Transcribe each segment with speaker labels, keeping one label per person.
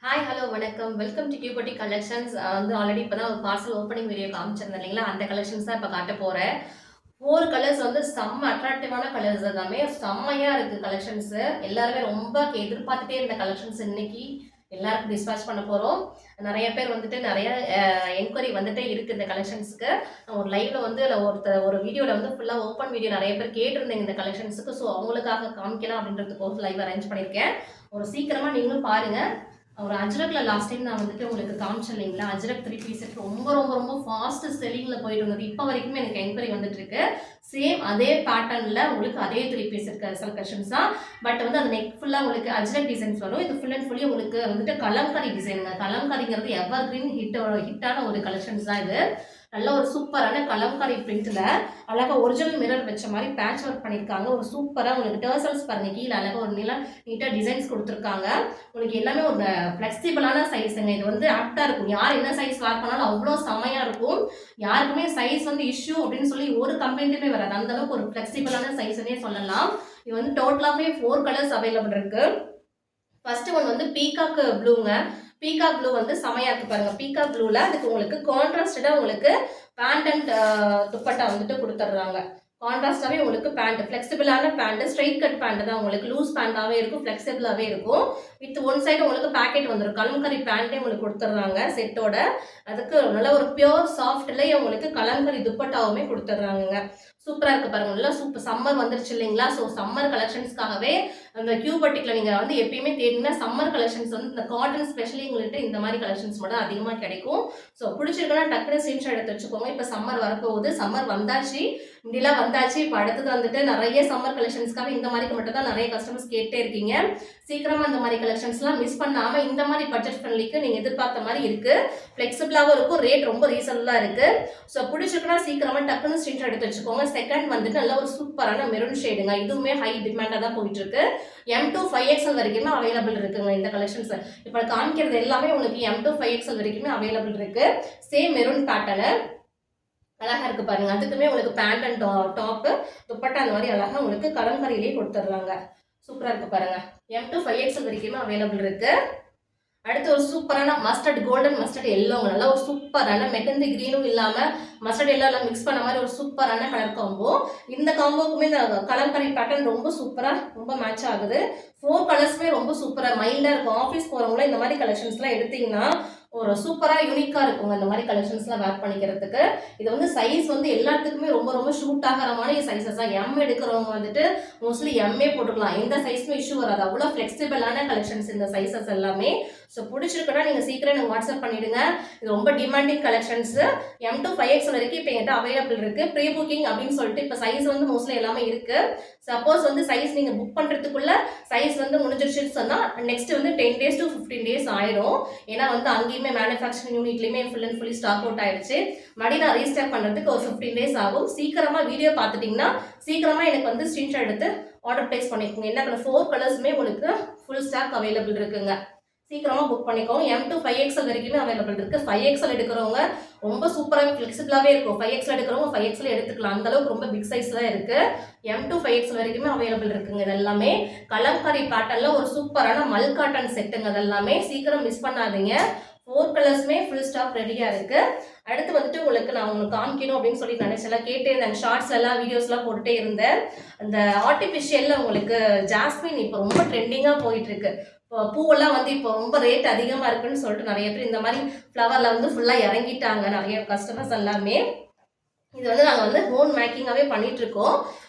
Speaker 1: Hi hello வணக்கம். Welcome to கியூபட்டி collections. வந்து ஆல்ரெடி இப்போ தான் ஒரு பார்சல் ஓப்பனிங் வீடியோ காமிச்சிருந்தேன் இல்லைங்களா? அந்த கலெக்ஷன்ஸ் தான் இப்போ காட்ட போகிறேன். 4 கலர்ஸ் வந்து செம்ம அட்ராக்டிவான கலர்ஸ் எல்லாமே செம்மையாக இருக்குது கலெக்ஷன்ஸு. எல்லாருமே ரொம்ப எதிர்பார்த்துட்டே இருந்த கலெக்ஷன்ஸ் இன்னைக்கு எல்லாருக்கும் டிஸ்பேச் பண்ண போகிறோம். நிறைய பேர் வந்துட்டு நிறைய என்கொயரி வந்துட்டே இருக்குது இந்த கலெக்ஷன்ஸுக்கு. ஒரு லைவ்ல வந்து ஒரு வீடியோவில் வந்து ஃபுல்லாக ஓப்பன் வீடியோ நிறைய பேர் கேட்டிருந்தீங்க இந்த கலெக்ஷன்ஸுக்கு. ஸோ அவங்களுக்காக காமிக்கலாம் அப்படின்றதுக்கு லைவ் அரேஞ்ச் பண்ணியிருக்கேன். ஒரு சீக்கிரமாக நீங்களும் பாருங்கள். ஒரு அஜ்ரக்ல லாஸ்ட் டைம் நான் வந்துட்டு உங்களுக்கு காமிச்சேன் இல்லைங்களா? அஜ்ரக் 3 பீஸ் செட் ரொம்ப ரொம்ப ரொம்ப ஃபாஸ்ட் செல்லிங்ல போயிட்டு இருந்தது. இப்போ வரைக்குமே எனக்கு என்கொயரி வந்துட்டு இருக்கு. சேம் அதே பேட்டர்ன்ல உங்களுக்கு அதே 3 பீஸ் செட் கலெக்ஷன்ஸ் தான். பட் வந்து அது நெக் ஃபுல்லா உங்களுக்கு அஜ்ரக் டிசைன்ஸ் வரும். இது ஃபுல் அண்ட் ஃபுல்லி உங்களுக்கு வந்துட்டு கலம்காரி டிசைனுங்க. கலம்காரிங்கிறது எவர் கிரீன் ஹிட்டான ஒரு கலெக்ஷன்ஸ் தான் இது. நல்ல ஒரு சூப்பரான கலம்காரி பிரிண்ட்ல அழகா ஒரிஜினல் மிரர் வச்ச மாதிரி பேட்ச் ஒர்க் பண்ணியிருக்காங்க. ஒரு சூப்பராக உங்களுக்கு டர்சல்ஸ் பாருங்க, கீழே அழகா ஒரு நீட்டாக டிசைன்ஸ் கொடுத்துருக்காங்க. உங்களுக்கு எல்லாமே ஒரு ஃப்ளெக்சிபிளான சைஸுங்க. இது வந்து ஆப்டா இருக்கும். யார் என்ன சைஸ் வேர் பண்ணாலும் அவ்வளோ செம்மையா இருக்கும். யாருக்குமே சைஸ் வந்து இஷ்யூ அப்படின்னு சொல்லி ஒரு கம்ப்ளைண்ட்டுமே வராது. அந்த அளவுக்கு ஒரு ஃப்ளெக்சிபிளான சைஸ்னே சொல்லலாம். இது வந்து டோட்டலாகவே 4 கலர்ஸ் அவைலபிள் இருக்கு. ஃபர்ஸ்ட் ஒன் வந்து பீகாக் ப்ளூங்க. பீகாக் ப்ளூ வந்து செமையா இருக்கு பாருங்க. பீகாக் ப்ளூல அதுக்கு உங்களுக்கு கான்ட்ராஸ்டடா உங்களுக்கு பேண்ட் அண்ட் துப்பட்டா வந்துட்டு கொடுத்துட்றாங்க. கான்ட்ராஸ்டாவே உங்களுக்கு பேண்ட் ஃபிளெக்சிபிளான பேண்ட், ஸ்ட்ரைட் கட் பேண்ட் தான் உங்களுக்கு. லூஸ் பேண்டாவே இருக்கும், ஃபிளெக்சிபிளாவே இருக்கும். வித் ஒன் சைடு உங்களுக்கு பேக்கெட் வந்துடும். கலம்கரி பேண்டே உங்களுக்கு கொடுத்துட்றாங்க செட்டோட. அதுக்கு நல்ல ஒரு பியோர் சாஃப்ட்லேயே உங்களுக்கு கலம்கரி துப்பட்டாவுமே கொடுத்துட்றாங்க. சூப்பராக இருக்குது பாருங்க. நல்லா சூப்பர் சம்மர் வந்துருச்சு இல்லைங்களா? ஸோ சம்மர் கலெக்ஷன்ஸ்க்காகவே அந்த கியூபட்டிக்கில் நீங்கள் வந்து எப்பயுமே தேடினா சம்மர் கலெக்ஷன்ஸ் வந்து இந்த காட்டன் ஸ்பெஷலி உங்கள்கிட்ட இந்த மாதிரி கலெக்ஷன்ஸ் மட்டும் அதிகமாக கிடைக்கும். ஸோ பிடிச்சிருக்குன்னா டக்குனு ஸ்க்ரீன்ஷாட் எடுத்து வச்சுக்கோங்க. இப்போ சம்மர் வரப்போகுது. சம்மர் வந்தாச்சு, இப்படிலாம் வந்தாச்சு. இப்போ அடுத்தது வந்துட்டு நிறைய சம்மர் கலெக்ஷன்ஸ்க்காக இந்த மாதிரி மட்டும் தான் நிறைய கஸ்டமர்ஸ் கேட்டே இருக்கீங்க. சீக்கிரமாக இந்த மாதிரி கலெக்ஷன்ஸ்லாம் மிஸ் பண்ணாமல் இந்த மாதிரி பட்ஜெட் ஃப்ரெண்ட்லிக்கு நீங்கள் எதிர்பார்த்த மாதிரி இருக்குது. ஃப்ளெக்சிபிளாகவும் இருக்கும், ரேட் ரொம்ப ரீசனபிளாக இருக்குது. ஸோ பிடிச்சிருக்குன்னா சீக்கிரமாக டக்குன்னு ஸ்க்ரீன்ஷாட் எடுத்து வச்சுக்கோங்க. செகண்ட் வந்துட்டு நல்ல ஒரு சூப்பரான மெரூன் ஷேடுங்க. இதுவுமே ஹை டிமாண்டாக தான் போயிட்டு இருக்கு. M2 5XL வரைக்குமே அவைலபிள் இருக்குங்க இந்த கலெக்ஷன்ஸ். இப்போ காமிக்கிறது எல்லாமே உங்களுக்கு M2 5XL வரைக்குமே அவைலபிள் இருக்கு. சேம் மெரூன் பேட்டர்னு அழகா இருக்கு பாருங்க. அதுக்குமே உங்களுக்கு பேண்ட் அண்ட் டாப்பு துப்பட்டா அந்த மாதிரி அழகா உங்களுக்கு கலம்கரியிலேயே கொடுத்துட்றாங்க. சூப்பரா இருக்கு பாருங்க. M2 5XL வரைக்குமே அவைலபிள் இருக்கு. அடுத்து ஒரு சூப்பரான மஸ்டர்ட், கோல்டன் மஸ்டர்ட் எல்லோங்க. நல்லா ஒரு சூப்பரான மெகந்தி கிரீனும் இல்லாம மஸ்டர்ட் எல்லாம் மிக்ஸ் பண்ண மாதிரி ஒரு சூப்பரான கலர் காம்போ. இந்த காம்போக்குமே இந்த கலம்கரி பேட்டர்ன் ரொம்ப சூப்பரா ரொம்ப மேட்ச் ஆகுது. 4 கலர்ஸுமே ரொம்ப சூப்பரா மைல்டா இருக்கும். ஆஃபீஸ் போறவங்களும் இந்த மாதிரி கலெக்ஷன்ஸ்லாம் எடுத்தீங்கன்னா ஒரு சூப்பரா யூனிக்கா இருக்குங்க இந்த மாதிரி கலெக்ஷன்ஸ்லாம் வேர் பண்ணிக்கிறதுக்கு. இது வந்து சைஸ் வந்து எல்லாத்துக்குமே ரொம்ப ரொம்ப ஷூட் ஆகிற மாதிரி சைஸஸ் தான். எம் எடுக்கிறவங்க வந்துட்டு மோஸ்ட்லி எம்ஏ போட்டுக்கலாம். எந்த சைஸுமே இஷ்யூ வராது. அவ்வளோ ஃப்ளெக்சிபிளான கலெக்ஷன்ஸ் இந்த சைஸஸ் எல்லாமே. ஸோ பிடிச்சிருக்குன்னா நீங்கள் சீக்கிரம் எனக்கு வாட்ஸ்அப் பண்ணிவிடுங்க. இது ரொம்ப டிமாண்டிங் கலெக்ஷன்ஸு. M2 5XL வரைக்கும் இப்போ என்கிட்ட அவைலபிள் இருக்குது. ப்ரீ புக்கிங் அப்படின்னு சொல்லிட்டு இப்போ சைஸ் வந்து மோஸ்ட்லி எல்லாமே இருக்குது. சப்போஸ் வந்து சைஸ் நீங்கள் புக் பண்ணுறதுக்குள்ள சைஸ் வந்து முடிஞ்சிருச்சுன்னு சொன்னால் நெக்ஸ்ட் வந்து 10 days to 15 days ஆயிடும். ஏன்னா வந்து அங்கேயுமே மேனுஃபேக்சரிங் யூனிட்லேயுமே full and fully stock out ஆயிடுச்சு. மறுபடியும் நான் ரீஸ்டாக் பண்ணுறதுக்கு ஒரு 15 days ஆகும். சீக்கிரமாக வீடியோ பார்த்துட்டிங்கன்னா சீக்கிரமாக எனக்கு வந்து ஸ்க்ரீன்ஷாட் எடுத்து ஆர்டர் ப்ளேஸ் பண்ணிக்கோங்க. என்ன 4 கலர்ஸுமே உங்களுக்கு ஃபுல் ஸ்டாக் அவைலபிள் இருக்குங்க. சீக்கிரமாக புக் பண்ணிக்கோங்க. M2 5XL வரைக்குமே அவைலபிள் இருக்குது. 5XL எடுக்கிறவங்க ரொம்ப சூப்பராக ஃப்ளெக்சிபிளாகவே இருக்கும். 5XL எடுக்கிறவங்க 5XL எடுத்துக்கலாம். அந்த அளவுக்கு ரொம்ப பிக் சைஸ் தான் இருக்குது. M2 5XL வரைக்குமே அவைலபிள் இருக்குங்க. இது எல்லாமே கலம்கரி பேட்டர்னில் ஒரு சூப்பரான மல் காட்டன் செட்டுங்க. அது எல்லாமே சீக்கிரம் மிஸ் பண்ணாதீங்க. 4 கலர்ஸுமே ஃபுல் ஸ்டாக் ரெடியாக இருக்குது. அடுத்து வந்துட்டு உங்களுக்கு நான் உங்களுக்கு காமிக்கணும் அப்படின்னு சொல்லி நினைச்சலாம் கேட்டே இருந்தேன். ஷார்ட்ஸ் எல்லாம் வீடியோஸ்லாம் போட்டுட்டே இருந்தேன். அந்த ஆர்டிஃபிஷியலில் உங்களுக்கு ஜாஸ்மின் இப்போ ரொம்ப ட்ரெண்டிங்காக போயிட்டு இருக்கு. இப்போ பூவெல்லாம் வந்து இப்போ ரொம்ப ரேட் அதிகமாக இருக்குன்னு சொல்லிட்டு நிறைய பேர் இந்த மாதிரி ஃப்ளவரில் வந்து ஃபுல்லாக இறங்கிட்டாங்க நிறைய கஸ்டமர்ஸ் எல்லாமே. இது வந்து நாங்கள் வந்து ஹோம் மேக்கிங்காகவே பண்ணிகிட்ருக்கோம்.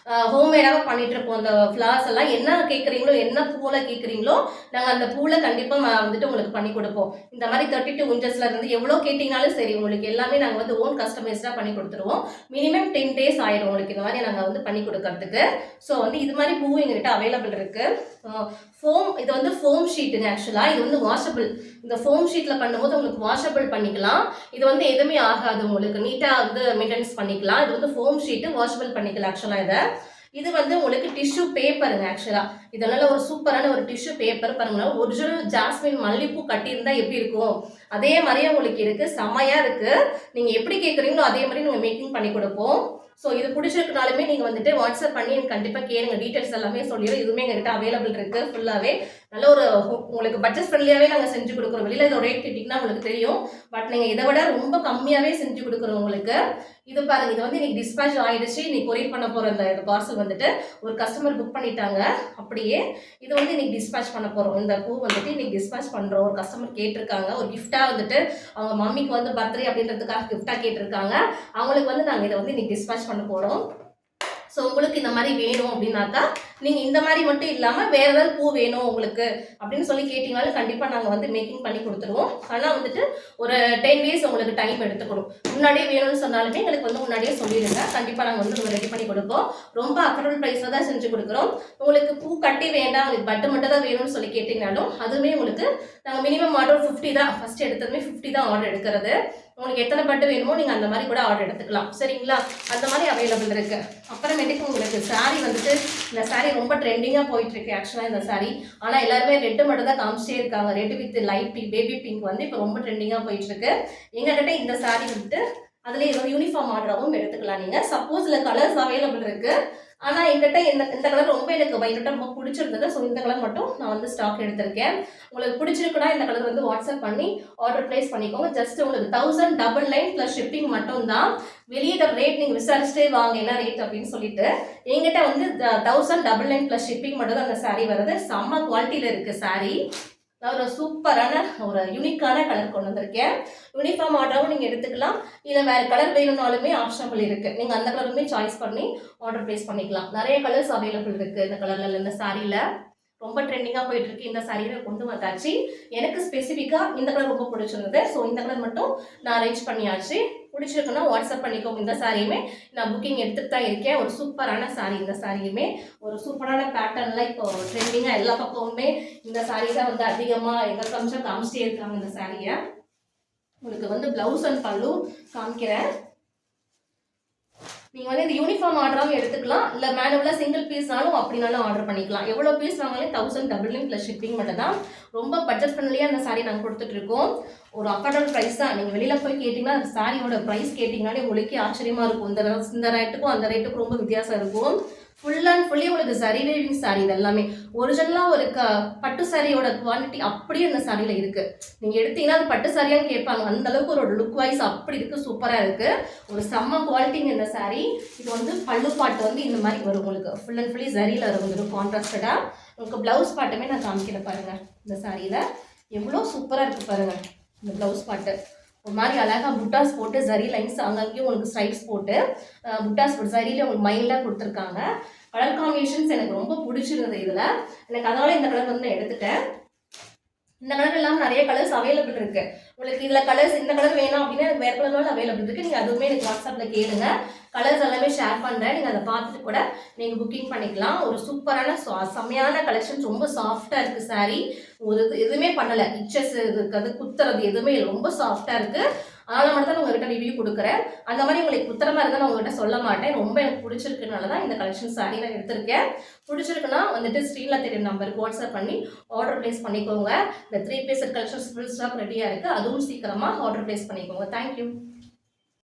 Speaker 1: ஹோம்மேடாகவே பண்ணிகிட்ருக்கோம். அந்த ஃப்ளவர்ஸ் எல்லாம் என்ன கேட்குறீங்களோ, என்ன பூவில் கேட்குறீங்களோ நாங்கள் அந்த பூவில் கண்டிப்பாக வந்துட்டு உங்களுக்கு பண்ணி கொடுப்போம். இந்த மாதிரி 32 inches இருந்து எவ்வளோ கேட்டிங்கனாலும் சரி உங்களுக்கு எல்லாமே நாங்கள் வந்து ஓன் கஸ்டமைஸ்டாக பண்ணி கொடுத்துருவோம். மினிமம் 10 days ஆயிடும் உங்களுக்கு இந்த மாதிரி நாங்கள் வந்து பண்ணி கொடுக்கறதுக்கு. ஸோ வந்து இது மாதிரி பூ எங்ககிட்ட அவைலபிள் இருக்குது. ஃபோம் இது வந்து ஃபோம் ஷீட்டுங்க. ஆக்சுவலாக இது வந்து வாஷபிள். இந்த ஃபோம் ஷீட்டில் பண்ணும்போது உங்களுக்கு வாஷபிள் பண்ணிக்கலாம். இது வந்து எதுவுமே ஆகாது, உங்களுக்கு நீட்டாக வந்து மெயின்டெனன்ஸ் பண்ணிக்கலாம். இது வந்து ஃபோம் ஷீட்டு வாஷபிள் பண்ணிக்கலாம். ஆக்சுவலாக இது வந்து உங்களுக்கு டிஷ்யூ பேப்பருங்க. ஆக்சுவலாக இதனால ஒரு சூப்பரான ஒரு டிஷ்யூ பேப்பர் பாருங்க. ஒரிஜினல் ஜாஸ்மின் மல்லிப்பூ கட்டியிருந்தா எப்படி இருக்கும் அதே மாதிரியே உங்களுக்கு இருக்குது. செம்மையாக இருக்குது. நீங்கள் எப்படி கேட்குறீங்களோ அதே மாதிரி நீங்கள் மேக்கிங் பண்ணி கொடுப்போம். ஸோ இது பிடிச்சிருக்குனாலுமே நீங்கள் வந்துட்டு வாட்ஸ்அப் பண்ணி எனக்கு கண்டிப்பாக கேளுங்க, டீட்டெயில்ஸ் எல்லாமே சொல்லிடுறோம். இதுவுமே எங்ககிட்ட அவைலபிள் இருக்குது ஃபுல்லாகவே. நல்ல ஒரு உங்களுக்கு பட்ஜெட் ஃப்ரெண்ட்லியாகவே நாங்கள் செஞ்சு கொடுக்குறோம். வெளியில் இதோட ரேட் கேட்டிங்கன்னா உங்களுக்கு தெரியும், பட் நீங்கள் இதை விட ரொம்ப கம்மியாகவே செஞ்சு கொடுக்குறோம் உங்களுக்கு. இது பாருங்கள், இது வந்து இன்னைக்கு டிஸ்பேச் ஆகிடுச்சு. இன்னைக்கு கொரியர் பண்ண போகிற இந்த பார்சல் வந்துட்டு ஒரு கஸ்டமர் புக் பண்ணிட்டாங்க. அப்படியே இது வந்து இன்னைக்கு டிஸ்பேச் பண்ண போகிறோம். இந்த பூ வந்துட்டு இன்னைக்கு டிஸ்பேச் பண்ணுறோம். ஒரு கஸ்டமர் கேட்டிருக்காங்க, ஒரு கிஃப்டாக வந்துட்டு அவங்க மம்மிக்கு வந்து பர்த்டே அப்படின்றதுக்காக கிஃப்டாக கேட்டிருக்காங்க. அவங்களுக்கு வந்து நாங்கள் இதை வந்து இன்னைக்கு டிஸ்பேச் பண்ண போகிறோம். ஸோ உங்களுக்கு இந்த மாதிரி வேணும் அப்படின்னாக்கா நீங்கள் இந்த மாதிரி மட்டும் இல்லாமல் வேறு ஏதாவது பூ வேணும் உங்களுக்கு அப்படின்னு சொல்லி கேட்டிங்கனாலும் கண்டிப்பாக நாங்கள் வந்து மேக்கிங் பண்ணி கொடுத்துருவோம். ஆனால் வந்துட்டு ஒரு 10 days உங்களுக்கு டைம் எடுத்துக்கணும். முன்னாடியே வேணும்னு சொன்னாலுமே எங்களுக்கு வந்து முன்னாடியே சொல்லிடுங்க, கண்டிப்பாக நாங்கள் வந்து ரெடி பண்ணி கொடுப்போம். ரொம்ப அஃபோர்டபுள் ப்ரைஸில் தான் செஞ்சு கொடுக்குறோம். உங்களுக்கு பூ கட்டி வேண்டாம், உங்களுக்கு பட்டு மட்டும் தான் வேணும்னு சொல்லி கேட்டிங்கனாலும் அதுவுமே உங்களுக்கு நாங்கள் மினிமம் ஆர்டர் 50 தான், ஃபஸ்ட்டு எடுத்ததுமே 50 தான் ஆர்டர் எடுக்கிறது. உங்களுக்கு எத்தனை பட்டு வேணுமோ நீங்கள் அந்த மாதிரி கூட ஆர்டர் எடுத்துக்கலாம், சரிங்களா? அந்த மாதிரி அவைலபிள் இருக்குது. அப்புறமேட்டுக்கு உங்களுக்கு சாரீ வந்துட்டு இந்த சாரீ ரொம்ப ட்ரெண்டிங்காக போயிட்டுருக்கு ஆக்சுவலாக இந்த சாரீ. ஆனால் எல்லாருமே ரெட்டு மட்டும் தான் காமிச்சிட்டே இருக்காங்க. Red with light pink, baby pink வந்து இப்போ ரொம்ப ட்ரெண்டிங்காக போயிட்டுருக்கு. எங்ககிட்ட இந்த சாரீ வந்துட்டு அதுலேயே ஏதாவது யூனிஃபார்ம் ஆர்டராகவும் எடுத்துக்கலாம் நீங்கள். சப்போஸ் இல்லை கலர்ஸ் அவைலபிள் இருக்குது, ஆனால் எங்கிட்ட இந்த கலர் ரொம்ப எனக்கு பயங்கர ரொம்ப பிடிச்சிருந்தது. ஸோ இந்த கலர் மட்டும் நான் வந்து ஸ்டாக் எடுத்திருக்கேன். உங்களுக்கு பிடிச்சிருக்குன்னா இந்த கலர் வந்து வாட்ஸ்அப் பண்ணி ஆர்டர் ப்ளேஸ் பண்ணிக்கோங்க. ஜஸ்ட் உங்களுக்கு 1099 ப்ளஸ் ஷிப்பிங் மட்டும் தான். வெளியே ரேட் நீங்கள் விசாரிச்சுட்டே வாங்க என்ன ரேட் அப்படின்னு சொல்லிட்டு. எங்கிட்ட வந்து 1099 ப்ளஸ் ஷிப்பிங் மட்டும் தான் அந்த சாரீ வருது. செம்ம குவாலிட்டியில் இருக்குது சாரீ. நான் ஒரு சூப்பரான ஒரு யூனிக்கான கலர் கொண்டு வந்திருக்கேன். யூனிஃபார்ம் ஆர்டராகவும் நீங்கள் எடுத்துக்கலாம், இல்லை வேறு கலர் வேணும்னாலுமே ஆப்ஷனபிள் இருக்குது. நீங்கள் அந்த கலருமே சாய்ஸ் பண்ணி ஆர்டர் ப்ளேஸ் பண்ணிக்கலாம். நிறைய கலர்ஸ் அவைலபிள் இருக்குது இந்த கலரில். இந்த சாரியில் ரொம்ப ட்ரெண்டிங்காக போயிட்டுருக்கு. இந்த சாரியை கொண்டு வந்தாச்சு. எனக்கு ஸ்பெசிஃபிக்காக இந்த கலர் ரொம்ப பிடிச்சிருந்தது. ஸோ இந்த கலர் மட்டும் நான் அரேஞ்ச் பண்ணியாச்சு. பிடிச்சிருக்குன்னா வாட்ஸ்அப் பண்ணிக்கோங்க. இந்த சாரியுமே நான் புக்கிங் எடுத்துகிட்டு தான் இருக்கேன். ஒரு சூப்பரான சாரீ. இந்த சாரியுமே ஒரு சூப்பரான பேட்டர்னில் இப்போ ட்ரெண்டிங்காக எல்லா பக்கமுமே இந்த சாரீ தான் வந்து அதிகமாக எங்கள் கம்சம் காமிச்சிட்டே இருக்காங்க. இந்த சாரியை உங்களுக்கு வந்து ப்ளவுஸ் அண்ட் பல்லு காமிக்கிறேன். நீங்கள் வந்து இந்த யூனிஃபார்ம் ஆர்டராகவும் எடுத்துக்கலாம், இல்லை மேனுவலாக சிங்கிள் பீஸ்னாலும் அப்படின்னாலும் ஆர்டர் பண்ணிக்கலாம். எவ்வளோ பீஸ் வாங்கினாலே 1099 ப்ளஸ் ஷிப்பிங் மட்டும் தான். ரொம்ப பட்ஜெட் ஃப்ரெண்ட்லியாக அந்த சாரீ நாங்கள் கொடுத்துட்ருக்கோம். ஒரு அஃபோர்டபுள் ப்ரைஸ் தான். நீங்கள் வெளியில் போய் கேட்டிங்கன்னா அந்த சாரியோட ப்ரைஸ் கேட்டிங்கனாலே உங்களுக்கே ஆச்சரியமாக இருக்கும். இந்த ரேட்டுக்கும் அந்த ரேட்டுக்கும் ரொம்ப வித்தியாசம் இருக்கும். ஃபுல் அண்ட் ஃபுல்லி உங்களுக்கு சரி வேவிங் சாரீ. இது எல்லாமே ஒரிஜினலாக ஒரு பட்டு சாரியோட குவாலிட்டி அப்படியே அந்த சாரியில் இருக்குது. நீங்கள் எடுத்தீங்கன்னா அது பட்டு சாரியான்னு கேட்பாங்க, அந்த அளவுக்கு ஒரு லுக் வைஸ் அப்படி இருக்குது. சூப்பராக இருக்குது. ஒரு செம்ம குவாலிட்டிங்க இந்த சாரீ. இது வந்து பல்லு பாட்டு வந்து இந்த மாதிரி வரும் உங்களுக்கு. ஃபுல் அண்ட் ஃபுல்லி சரியில் வந்துடும் கான்ட்ராஸ்டடாக. உங்களுக்கு ப்ளவுஸ் பாட்டுமே நான் காமிக்கிறேன் பாருங்கள். இந்த சாரியில் எவ்வளோ சூப்பராக இருக்குது பாருங்கள். இந்த ப்ளவுஸ் பாட்டு ஒரு மாதிரி அழகாக புட்டாஸ் போட்டு ஜரி லைன்ஸ் அங்கங்கேயும் உங்களுக்கு ஸ்ட்ரைப்ஸ் போட்டு புட்டாஸ் போட்டு ஜரியில் உங்களுக்கு மைல்டாக கொடுத்துருக்காங்க. கலர் காம்பினேஷன்ஸ் எனக்கு ரொம்ப பிடிச்சிருந்தது. இதில் எனக்கு அதனால இந்த கலர் வந்து நான் எடுத்துட்டேன். இந்த கலர் இல்லாமல் நிறைய கலர்ஸ் அவைலபிள் இருக்குது. உங்களுக்கு இதில் கலர்ஸ் இந்த கலர் வேணும் அப்படின்னா எனக்கு வேறு கலர் அவைலபிள் இருக்குது. நீங்கள் அதுவுமே எனக்கு வாட்ஸ்அப்பில் கேளுங்க. கலர்ஸ் எல்லாமே ஷேர் பண்ணுறேன். நீங்கள் அதை பார்த்துட்டு கூட நீங்கள் புக்கிங் பண்ணிக்கலாம். ஒரு சூப்பரான செம்மையான கலெக்ஷன்ஸ். ரொம்ப சாஃப்டாக இருக்குது சாரீ. ஒரு எதுவுமே பண்ணலை, இச்சஸ் இருக்காது, குத்துறது எதுவுமே ரொம்ப சாஃப்டாக இருக்குது. அதனால் மட்டும் தான் நான் உங்கள்கிட்ட ரிவ்யூ கொடுக்குறேன். அந்த மாதிரி உங்களுக்கு குத்துறமா இருந்தால் நான் உங்கள்கிட்ட சொல்ல மாட்டேன். ரொம்ப எனக்கு பிடிச்சிருக்குனால தான் இந்த கலெக்ஷன் சாரீ நான் எடுத்திருக்கேன். பிடிச்சிருக்குன்னா வந்துட்டு ஸ்க்ரீனில் தெரியும் நம்பருக்கு வாட்ஸ்அப் பண்ணி ஆர்டர் ப்ளேஸ் பண்ணிக்கோங்க. இந்த 3 பீஸ் கலெக்ஷன்ஸ் ஃபுல் ஸ்டாக் ரெடியாக இருக்குது. அதுவும் சீக்கிரமாக ஆர்டர் ப்ளேஸ் பண்ணிக்கோங்க. தேங்க்யூ.